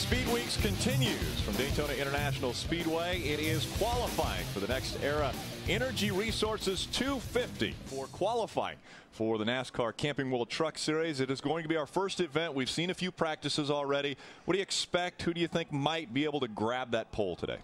Speed Weeks continues from Daytona International Speedway. It is qualifying for the next era Energy Resources 250 for qualifying for the NASCAR Camping World Truck Series. It is going to be our first event. We've seen a few practices already. What do you expect? Who do you think might be able to grab that pole today?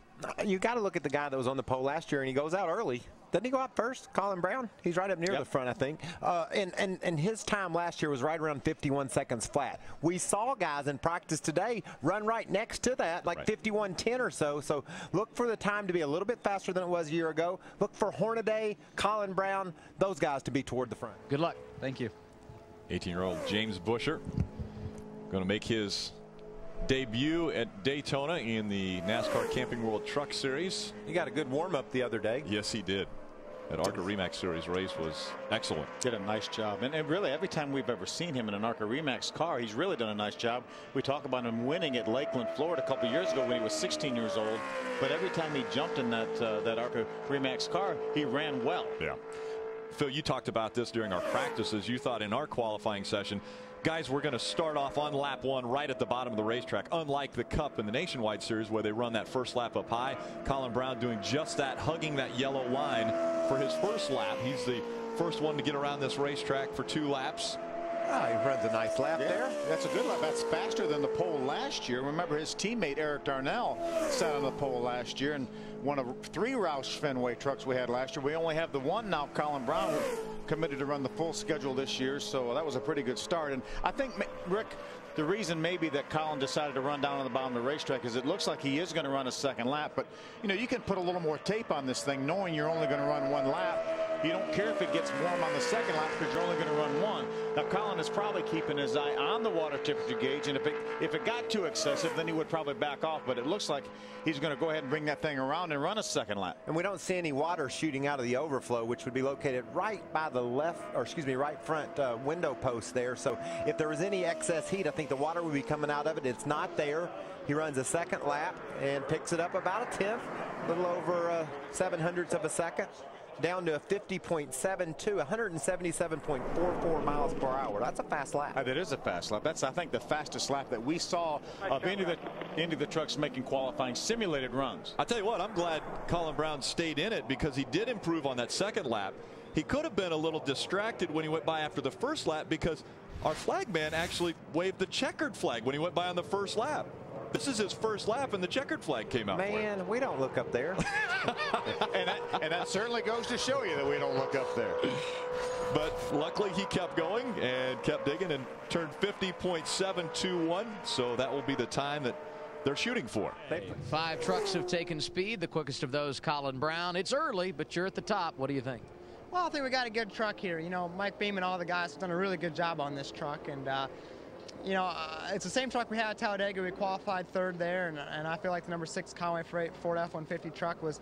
You got to look at the guy that was on the pole last year, and he goes out early. Didn't he go out first? Colin Braun? He's right up near the front, I think. And his time last year was right around 51 seconds flat. We saw guys in practice today run right next to that, like 51:10 or so. So look for the time to be a little bit faster than it was a year ago. Look for Hornaday, Colin Braun, those guys to be toward the front. Good luck. Thank you. 18-year-old James Busher going to make his debut at Daytona in the NASCAR Camping World Truck Series. He got a good warm-up the other day. Yes, he did. That ARCA Remax Series race was excellent. Did a nice job. And really, every time we've ever seen him in an ARCA Remax car, he's really done a nice job. We talk about him winning at Lakeland, Florida a couple years ago when he was 16 years old. But every time he jumped in that ARCA Remax car, he ran well. Yeah. Phil, you talked about this during our practices. You thought in our qualifying session, guys, we're going to start off on lap one right at the bottom of the racetrack, unlike the Cup and the Nationwide Series where they run that first lap up high. Colin Braun doing just that, hugging that yellow line for his first lap. He's the first one to get around this racetrack for 2 laps. Oh, he runs a nice lap there. That's a good lap. That's faster than the pole last year. Remember, his teammate Eric Darnell sat on the pole last year, and one of 3 Roush Fenway trucks we had last year. We only have the one now. Colin Braun committed to run the full schedule this year, so that was a pretty good start. And I think, Rick, the reason maybe that Colin decided to run down on the bottom of the racetrack is it looks like he is going to run a second lap. But, you know, you can put a little more tape on this thing knowing you're only going to run 1 lap. You don't care if it gets warm on the second lap because you're only going to run 1. Now, Colin is probably keeping his eye on the water temperature gauge, and if it got too excessive, then he would probably back off. But it looks like he's going to go ahead and bring that thing around and run a second lap. And we don't see any water shooting out of the overflow, which would be located right by the right front window post there. So if there was any excess heat, I think the water would be coming out of it. It's not there. He runs a second lap and picks it up about a 10th, a little over 7/100ths of a second, down to a 50.72, 177.44 miles per hour. That's a fast lap. That is a fast lap. That's, I think, the fastest lap that we saw of any of the trucks making qualifying simulated runs. I'll tell you what, I'm glad Colin Braun stayed in it because he did improve on that second lap. He could have been a little distracted when he went by after the first lap because our flag man actually waved the checkered flag when he went by on the first lap. This is his first lap, and the checkered flag came out. Man, we don't look up there. and that certainly goes to show you that we don't look up there. But luckily, he kept going and kept digging and turned 50.721. So that will be the time that they're shooting for. 5 trucks have taken speed. The quickest of those, Colin Braun. It's early, but you're at the top. What do you think? Well, I think we got a good truck here. You know, Mike Beam and all the guys have done a really good job on this truck. And, you know, it's the same truck we had at Talladega. We qualified 3rd there, and I feel like the number 6 Conway Freight Ford F-150 truck was,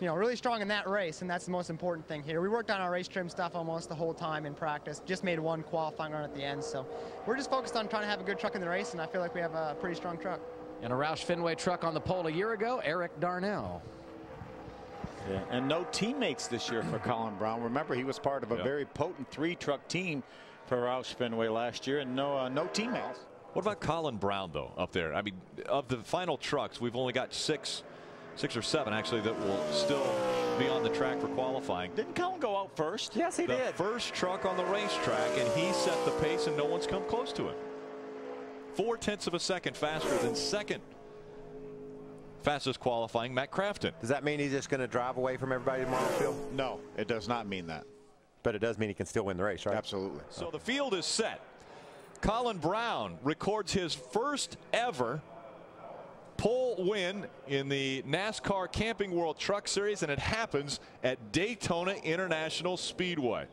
you know, really strong in that race, and that's the most important thing here. We worked on our race trim stuff almost the whole time in practice, just made 1 qualifying run at the end. So we're just focused on trying to have a good truck in the race, and I feel like we have a pretty strong truck. And a Roush Fenway truck on the pole a year ago, Eric Darnell. Yeah, and no teammates this year for Colin Braun. Remember, he was part of a very potent 3-truck team for Roush Fenway last year, and no teammates. What about Colin Braun, though, up there? I mean, of the final trucks, we've only got 6 or 7, actually, that will still be on the track for qualifying. Didn't Colin go out first? Yes, he did. The first truck on the racetrack, and he set the pace, and no one's come close to him. 0.4 of a second faster than second fastest qualifying Matt Crafton. Does that mean he's just going to drive away from everybody tomorrow, Phil? No, it does not mean that. But it does mean he can still win the race, right? Absolutely. So the field is set. Colin Braun records his first ever pole win in the NASCAR Camping World Truck Series, and it happens at Daytona International Speedway.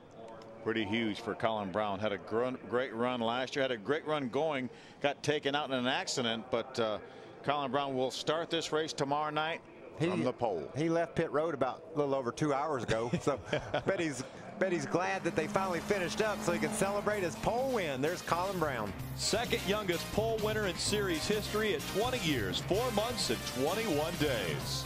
Pretty huge for Colin Braun. Had a great run last year. Had a great run going. Got taken out in an accident, but Colin Braun will start this race tomorrow night from the pole. He left pit road about a little over 2 hours ago, so bet he's glad that they finally finished up so he can celebrate his pole win. There's Colin Braun. Second youngest pole winner in series history at 20 years, 4 months, and 21 days.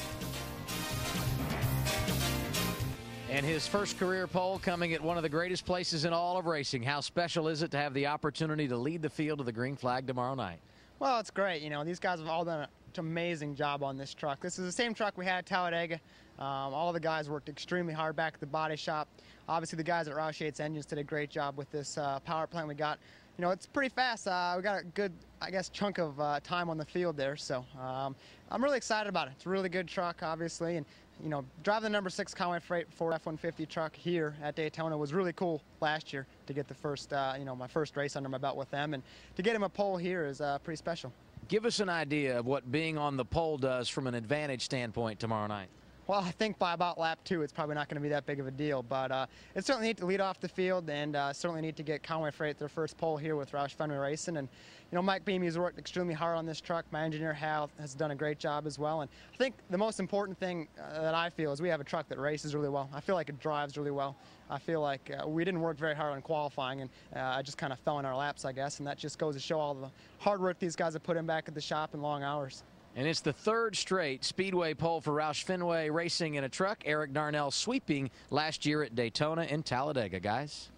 And his first career pole coming at one of the greatest places in all of racing. How special is it to have the opportunity to lead the field to the green flag tomorrow night? Well, it's great. You know, these guys have all done an amazing job on this truck. This is the same truck we had at Talladega. All the guys worked extremely hard back at the body shop. Obviously, the guys at Roush Yates Engines did a great job with this power plant we got. You know, it's pretty fast. We got a good, I guess, chunk of time on the field there. So I'm really excited about it. It's a really good truck, obviously. And, you know, driving the number 6 Conway Freight Ford F-150 truck here at Daytona was really cool last year to get the first, you know, my first race under my belt with them. And to get him a pole here is pretty special. Give us an idea of what being on the pole does from an advantage standpoint tomorrow night. Well, I think by about lap 2, it's probably not going to be that big of a deal. But it's certainly neat to lead off the field, and certainly neat to get Conway Freight their first pole here with Roush Fenway Racing. And, you know, Mike Beam has worked extremely hard on this truck. My engineer, Hal, has done a great job as well. And I think the most important thing that I feel is we have a truck that races really well. I feel like it drives really well. I feel like we didn't work very hard on qualifying, and I just kind of fell in our laps, I guess. And that just goes to show all the hard work these guys have put in back at the shop and long hours. And it's the 3rd straight Speedway pole for Roush Fenway Racing in a truck. Eric Darnell sweeping last year at Daytona and Talladega, guys.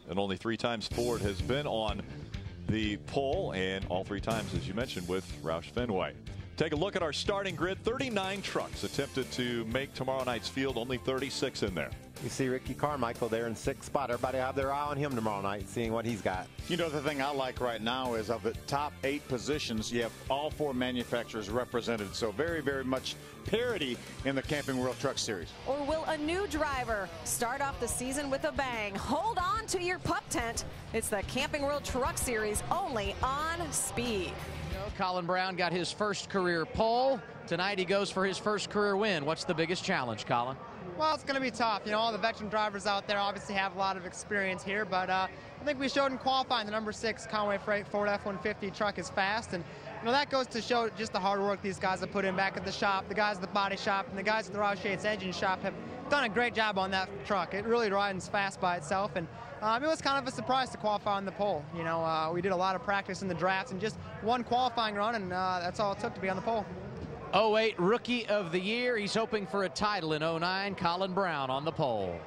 And only 3 times Ford has been on the pole, and all 3 times, as you mentioned, with Roush Fenway. Take a look at our starting grid. 39 trucks attempted to make tomorrow night's field, only 36 in there. You see Ricky Carmichael there in 6th spot. Everybody have their eye on him tomorrow night, seeing what he's got. You know, the thing I like right now is of the top 8 positions, you have all 4 manufacturers represented. So very, very much parity in the Camping World Truck Series. Or will a new driver start off the season with a bang? Hold on to your pup tent. It's the Camping World Truck Series only on Speed. Colin Braun got his first career pole. Tonight he goes for his first career win. What's the biggest challenge, Colin? Well, it's going to be tough. You know, all the veteran drivers out there obviously have a lot of experience here, but I think we showed in qualifying the number 6 Conway Freight Ford F-150 truck is fast, and you know that goes to show just the hard work these guys have put in back at the shop. The guys at the body shop and the guys at the Roush Yates Engine shop have done a great job on that truck. It really rides fast by itself, and it was kind of a surprise to qualify on the pole. You know, we did a lot of practice in the drafts and just one qualifying run, and that's all it took to be on the pole. 08 Rookie of the Year. He's hoping for a title in 09. Colin Braun on the pole.